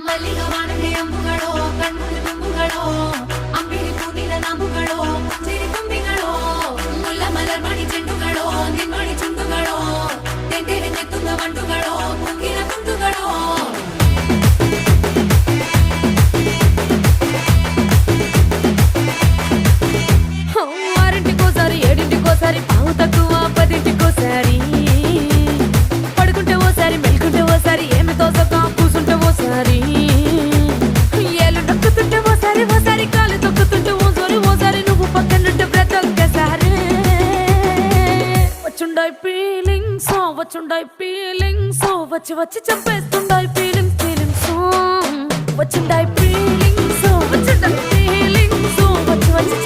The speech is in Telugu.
ಮಲ್ಲಿಗ ವಾಣಗೆ ಅಂಬುಗಳೋ ಕಣ್ಣುಗಳು ತುಂಬುಗಳೋ ಅಂಬಿಳಿ ಪೂನಿನ ನಂಬುಗಳೋ ಮುಂಜಿರಿ ತುಂಬಿಗಳೋ ಮುಲ್ಲ ಮಲರ್ ಮಣಿ ಚೆಂಡುಗಳೋ ನಿನ್ಮಣಿ ಚುಂಡುಗಳೋ ತೆಂಡೆರೆ ನೆತ್ತುಂಗ ಮಂಡುಗಳೋ ಕುಂಗಿನ ಕುಂಡುಗಳೋ ఆరింటికోసారి ఏడింటికోసారి పావు తక్కువ పదింటికోసారి పడుకుంటే ఓసారి మెలుకుంటే ఓసారి ఏమి తోసక కూసుంటే ఓసారి ఏలు నొక్కుతుంటే ఓసారి ఓసారి కాలు తొక్కుతుంటే ఓసారి నువ్వు పక్కనుంటే బ్రతొక్కసారి వచ్చుండాయి ఫీలింగ్స్ వచ్చి వచ్చి చంపేస్తుండాయి ఫీలింగ్స్ వచ్చిండాయి ఫీలింగ్స్ వచ్చి వచ్చి